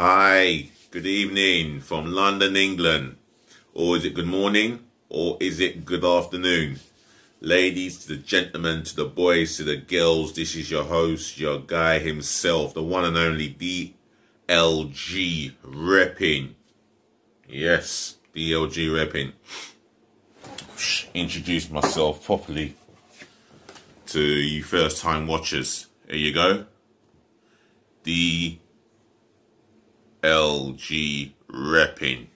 Hi, good evening from London, England. Or is it good morning? Or is it good afternoon? Ladies, to the gentlemen, to the boys, to the girls, this is your host, your guy himself, the one and only DLG Reppin. Yes, DLG Reppin. Introduce myself properly to you first time watchers. Here you go. DLG Reppin.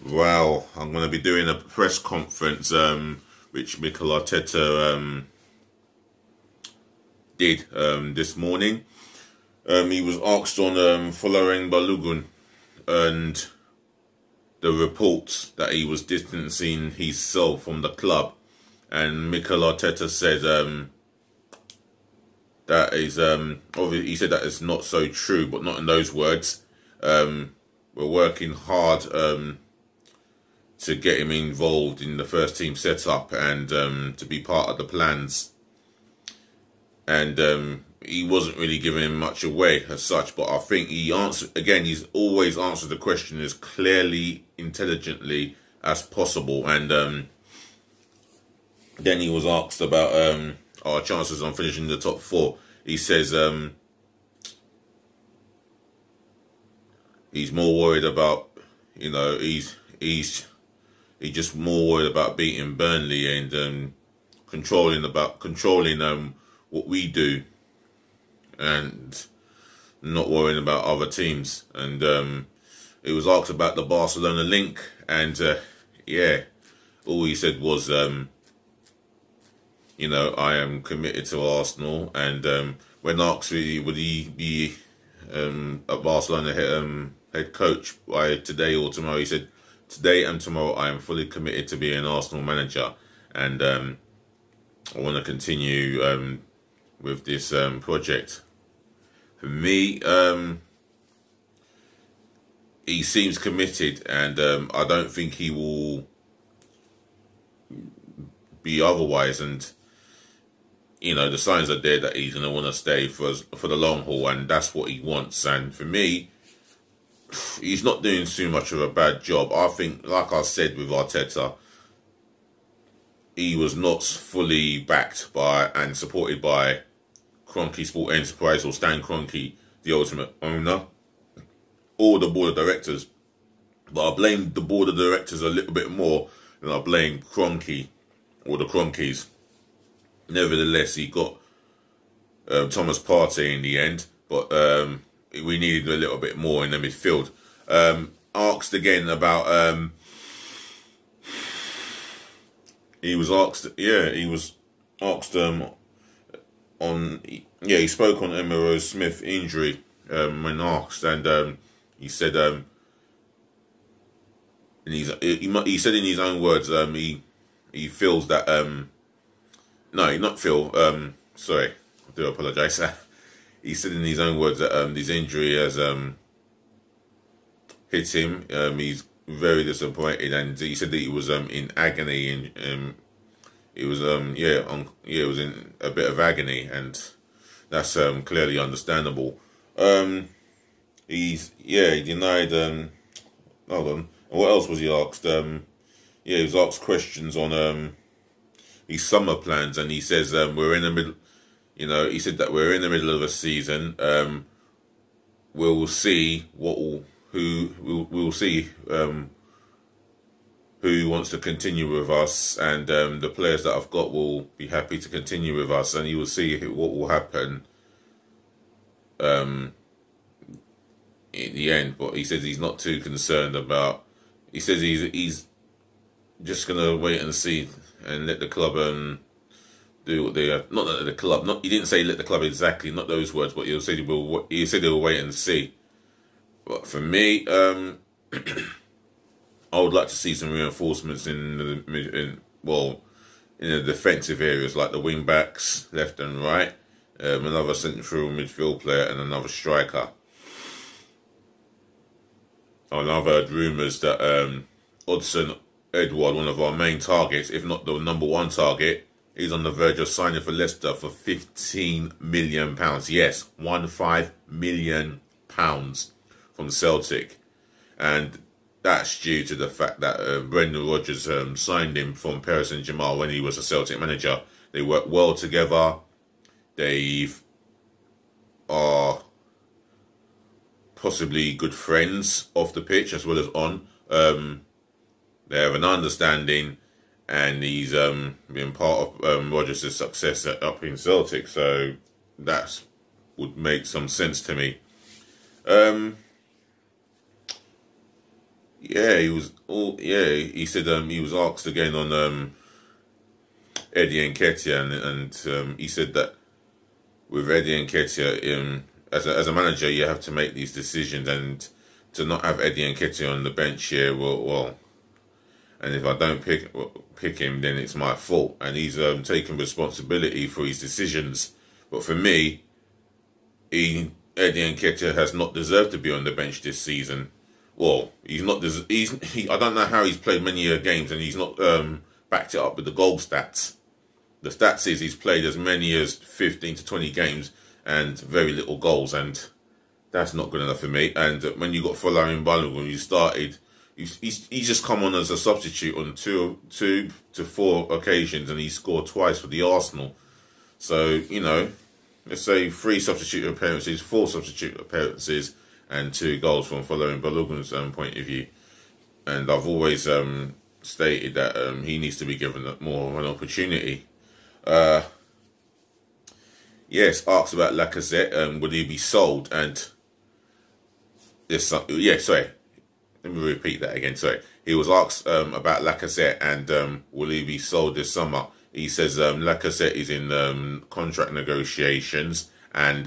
Well, I'm going to be doing a press conference which Mikel Arteta did this morning. He was asked on following Balogun and the reports that he was distancing himself from the club, and Mikel Arteta said that is obviously, he said that is not so true, but not in those words. We're working hard to get him involved in the first team setup and to be part of the plans. And he wasn't really giving much away as such, but I think he answered, again, he's always answered the question as clearly, intelligently as possible. And then he was asked about our chances on finishing the top four. He says he's more worried about, you know, he's just more worried about beating Burnley and controlling what we do, and not worrying about other teams. And it was asked about the Barcelona link, and yeah, all he said was, you know, I am committed to Arsenal. And when asked would he be a Barcelona head coach by today or tomorrow, he said, today and tomorrow I am fully committed to being an Arsenal manager, and I want to continue with this project. For me, he seems committed, and I don't think he will be otherwise. And you know, the signs are there that he's going to want to stay for the long haul, and that's what he wants. And for me, he's not doing too much of a bad job. I think, like I said with Arteta, he was not fully backed by and supported by Kroenke Sport Enterprise, or Stan Kroenke, the ultimate owner, or the board of directors. But I blame the board of directors a little bit more than I blame Kroenke or the Kroenkes. Nevertheless, he got Thomas Partey in the end, but we needed a little bit more in the midfield. Asked again about he spoke on Emma Smith injury when asked, and he said, and he said in his own words, he feels that no, not feel, sorry, I do apologise. He said in his own words that this injury has hit him. He's very disappointed, and he said that he was in agony, and it was it was in a bit of agony, and that's clearly understandable. He denied. Hold on. And what else was he asked? He was asked questions on his summer plans, and he says we're in the middle. You know, he said that we're in the middle of a season. We'll see we'll see who wants to continue with us, and the players that I've got will be happy to continue with us, and you will see what will happen in the end. But he says he's not too concerned about. He says he's just gonna wait and see and let the club do what they have. Not that the club. Not, he didn't say let the club exactly. Not those words, but he said he'll wait and see. But for me, I would like to see some reinforcements in the defensive areas, like the wing backs, left and right, another central midfield player, and another striker. And I've heard rumours that Odsonne Edouard, one of our main targets, if not the #1 target, he's on the verge of signing for Leicester for £15 million. Yes, £15 million. from Celtic, and that's due to the fact that Brendan Rodgers signed him from Paris Saint-Germain when he was a Celtic manager. They work well together. They are possibly good friends off the pitch as well as on. They have an understanding, and he's been part of Rodgers' success up in Celtic, so that would make some sense to me. Yeah, he said he was asked again on Eddie Nketiah, and he said that with Eddie Nketiah, as a manager, you have to make these decisions, and to not have Eddie Nketiah on the bench here, well, and if I don't pick him, then it's my fault, and he's taken responsibility for his decisions. But for me, Eddie Nketiah has not deserved to be on the bench this season. Well, he's not. I don't know how he's played many games, and he's not backed it up with the goal stats. The stats is he's played as many as 15 to 20 games and very little goals, and that's not good enough for me. And when you got Folarin Balogun, when you started, he's just come on as a substitute on two to four occasions, and he scored twice for the Arsenal. So, you know, let's say 3 substitute appearances, 4 substitute appearances, and 2 goals from Folarin Balogun's point of view. And I've always stated that he needs to be given more of an opportunity. Yes, asked about Lacazette, would he be sold? And this, sorry, let me repeat that again. Sorry, he was asked about Lacazette and will he be sold this summer? He says Lacazette is in contract negotiations, and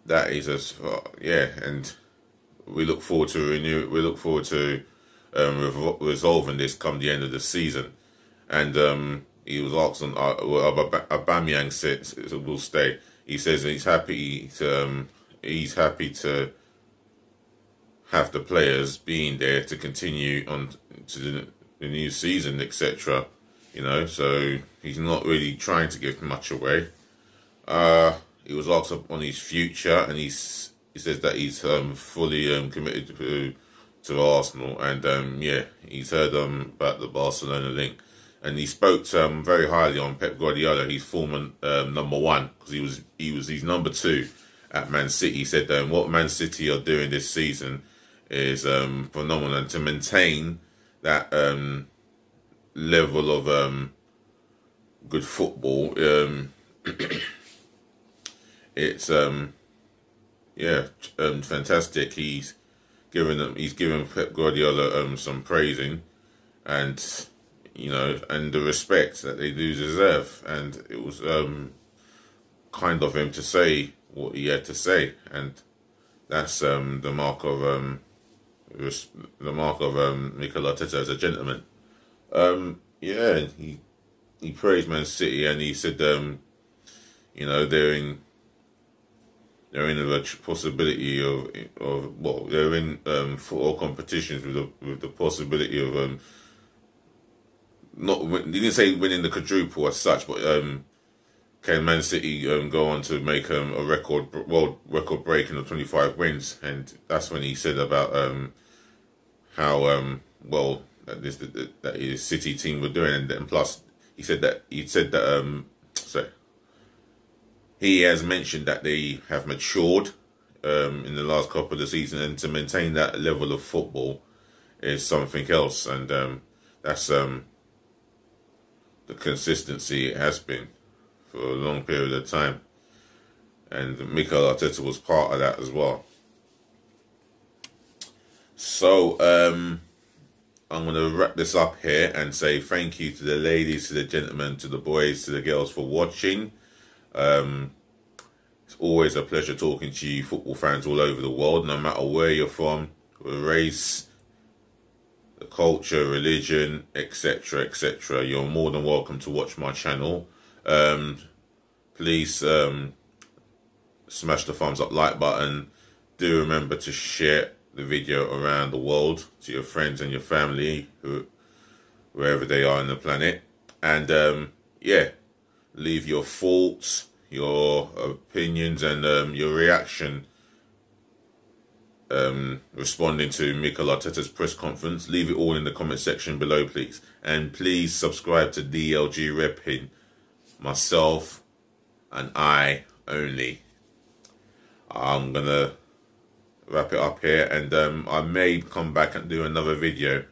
that is as far, and we look forward to resolving this come the end of the season. And he was asked on Aubameyang said will stay. He says he's happy to have the players being there to continue on to the new season, etc. You know, so he's not really trying to give much away. He was asked on his future, and he says that he's fully committed to Arsenal, and he's heard about the Barcelona link, and he spoke very highly on Pep Guardiola, his former number 1, because he was his number 2 at Man City. He said what Man City are doing this season is phenomenal, and to maintain that level of good football, it's fantastic. He's given Pep Guardiola some praising, and you know, and the respect that they do deserve. And it was kind of him to say what he had to say, and that's the mark of Mikel Arteta as a gentleman. He praised Man City, and he said you know, they're in a possibility of they're in football competitions with the possibility of he didn't say winning the quadruple as such, but can Man City go on to make a world record breaking of 25 wins? And that's when he said about how well that his City team were doing, and plus he said that he has mentioned that they have matured in the last couple of seasons, and to maintain that level of football is something else, and that's the consistency it has been for a long period of time, and Mikel Arteta was part of that as well. So I'm going to wrap this up here and say thank you to the ladies, to the gentlemen, to the boys, to the girls for watching. It's always a pleasure talking to you football fans all over the world, no matter where you're from, race, the culture, religion, etc, etc. You're more than welcome to watch my channel. Please smash the thumbs up like button. Do remember to share the video around the world to your friends and your family, wherever they are on the planet. And leave your thoughts, your opinions and your reaction responding to Mikel Arteta'S press conference. Leave it all in the comment section below, please. And please subscribe to DLG Reppin. Myself and I only. I'm gonna wrap it up here, and I may come back and do another video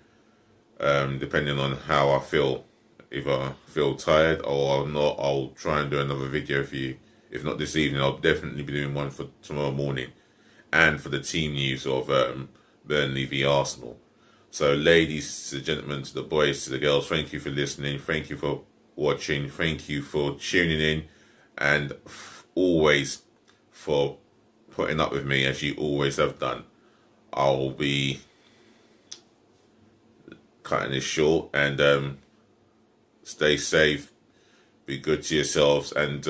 depending on how I feel. If I feel tired or not, I'll try and do another video for you. If not this evening, I'll definitely be doing one for tomorrow morning, and for the team news of Burnley v Arsenal. So ladies, to the gentlemen, to the boys, to the girls, thank you for listening, thank you for watching, thank you for tuning in, and always for putting up with me as you always have done. I'll be cutting this short, and stay safe, be good to yourselves, and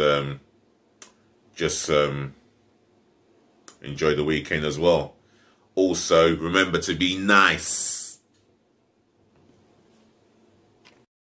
just enjoy the weekend as well. Also, remember to be nice.